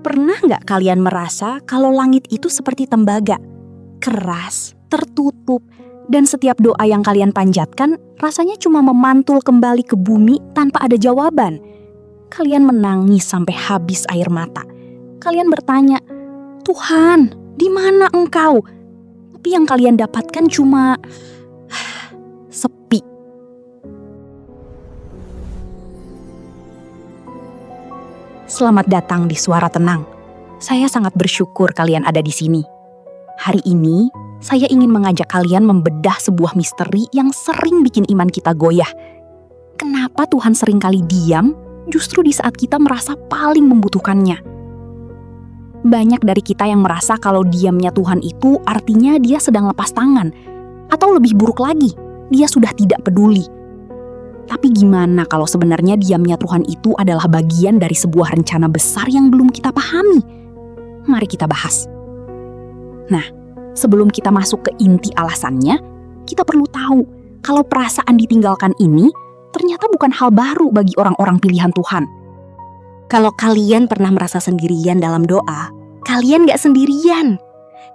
Pernah nggak kalian merasa kalau langit itu seperti tembaga? Keras, tertutup, dan setiap doa yang kalian panjatkan rasanya cuma memantul kembali ke bumi tanpa ada jawaban. Kalian menangis sampai habis air mata. Kalian bertanya, "Tuhan, di mana Engkau?" Tapi yang kalian dapatkan cuma sepi. Selamat datang di Suara Tenang. Saya sangat bersyukur kalian ada di sini. Hari ini, saya ingin mengajak kalian membedah sebuah misteri yang sering bikin iman kita goyah. Kenapa Tuhan seringkali diam justru di saat kita merasa paling membutuhkannya? Banyak dari kita yang merasa kalau diamnya Tuhan itu artinya dia sedang lepas tangan. Atau lebih buruk lagi, dia sudah tidak peduli. Tapi gimana kalau sebenarnya diamnya Tuhan itu adalah bagian dari sebuah rencana besar yang belum kita pahami? Mari kita bahas. Nah, sebelum kita masuk ke inti alasannya, kita perlu tahu kalau perasaan ditinggalkan ini ternyata bukan hal baru bagi orang-orang pilihan Tuhan. Kalau kalian pernah merasa sendirian dalam doa, kalian gak sendirian.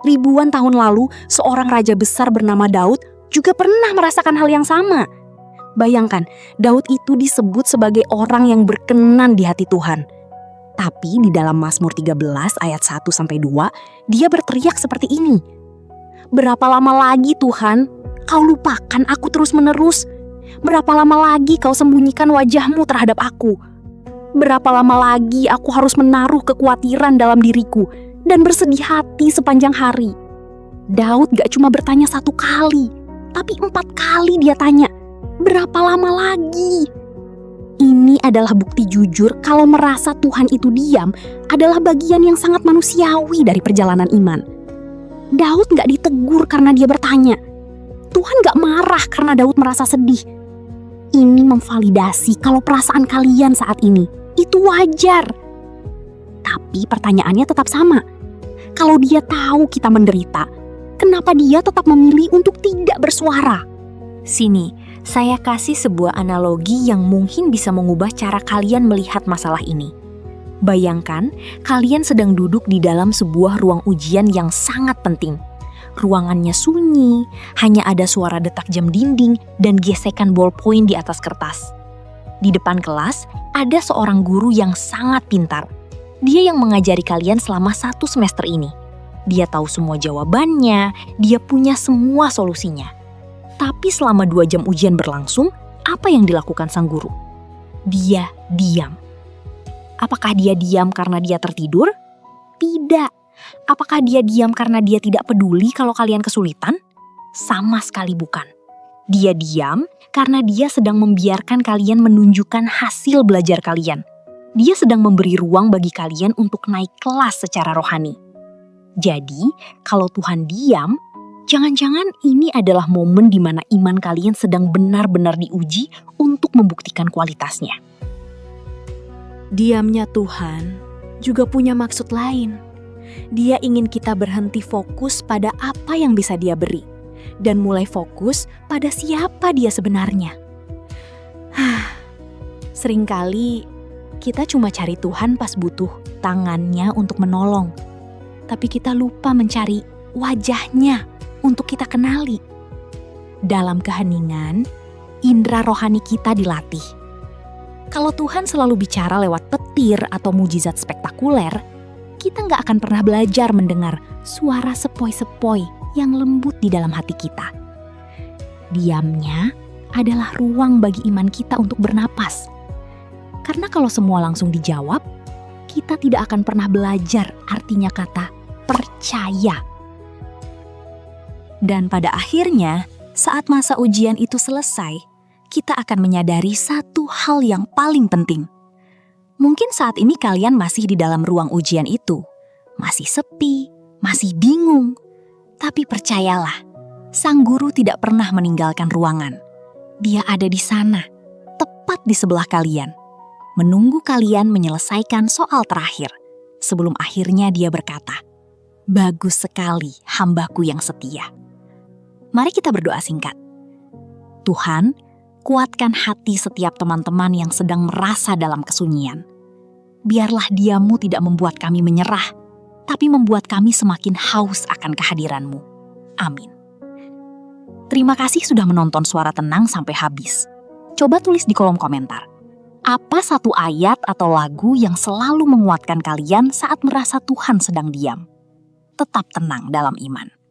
Ribuan tahun lalu, seorang raja besar bernama Daud juga pernah merasakan hal yang sama. Bayangkan, Daud itu disebut sebagai orang yang berkenan di hati Tuhan. Tapi di dalam Mazmur 13 ayat 1-2, dia berteriak seperti ini. "Berapa lama lagi Tuhan, kau lupakan aku terus-menerus? Berapa lama lagi kau sembunyikan wajahmu terhadap aku? Berapa lama lagi aku harus menaruh kekhawatiran dalam diriku dan bersedih hati sepanjang hari?" Daud gak cuma bertanya 1 kali, tapi 4 kali dia tanya, "Berapa lama lagi?" Ini adalah bukti jujur kalau merasa Tuhan itu diam adalah bagian yang sangat manusiawi dari perjalanan iman. Daud gak ditegur karena dia bertanya. Tuhan gak marah karena Daud merasa sedih. Ini memvalidasi kalau perasaan kalian saat ini itu wajar. Tapi pertanyaannya tetap sama. Kalau dia tahu kita menderita, kenapa dia tetap memilih untuk tidak bersuara? Sini, saya kasih sebuah analogi yang mungkin bisa mengubah cara kalian melihat masalah ini. Bayangkan, kalian sedang duduk di dalam sebuah ruang ujian yang sangat penting. Ruangannya sunyi, hanya ada suara detak jam dinding dan gesekan ballpoint di atas kertas. Di depan kelas, ada seorang guru yang sangat pintar. Dia yang mengajari kalian selama 1 semester ini. Dia tahu semua jawabannya, dia punya semua solusinya. Tapi selama 2 jam ujian berlangsung, apa yang dilakukan sang guru? Dia diam. Apakah dia diam karena dia tertidur? Tidak. Apakah dia diam karena dia tidak peduli kalau kalian kesulitan? Sama sekali bukan. Dia diam karena dia sedang membiarkan kalian menunjukkan hasil belajar kalian. Dia sedang memberi ruang bagi kalian untuk naik kelas secara rohani. Jadi, kalau Tuhan diam, jangan-jangan ini adalah momen di mana iman kalian sedang benar-benar diuji untuk membuktikan kualitasnya. Diamnya Tuhan juga punya maksud lain. Dia ingin kita berhenti fokus pada apa yang bisa Dia beri dan mulai fokus pada siapa Dia sebenarnya. Seringkali kita cuma cari Tuhan pas butuh tangannya untuk menolong, tapi kita lupa mencari wajahnya untuk kita kenali. Dalam keheningan, indera rohani kita dilatih. Kalau Tuhan selalu bicara lewat petir atau mujizat spektakuler, kita nggak akan pernah belajar mendengar suara sepoi-sepoi yang lembut di dalam hati kita. Diamnya adalah ruang bagi iman kita untuk bernapas. Karena kalau semua langsung dijawab, kita tidak akan pernah belajar artinya kata percaya. Dan pada akhirnya, saat masa ujian itu selesai, kita akan menyadari satu hal yang paling penting. Mungkin saat ini kalian masih di dalam ruang ujian itu, masih sepi, masih bingung. Tapi percayalah, sang guru tidak pernah meninggalkan ruangan. Dia ada di sana, tepat di sebelah kalian, menunggu kalian menyelesaikan soal terakhir. Sebelum akhirnya dia berkata, "Bagus sekali hambaku yang setia." Mari kita berdoa singkat. Tuhan, kuatkan hati setiap teman-teman yang sedang merasa dalam kesunyian. Biarlah diam-Mu tidak membuat kami menyerah, tapi membuat kami semakin haus akan kehadiran-Mu. Amin. Terima kasih sudah menonton Suara Tenang sampai habis. Coba tulis di kolom komentar. Apa satu ayat atau lagu yang selalu menguatkan kalian saat merasa Tuhan sedang diam? Tetap tenang dalam iman.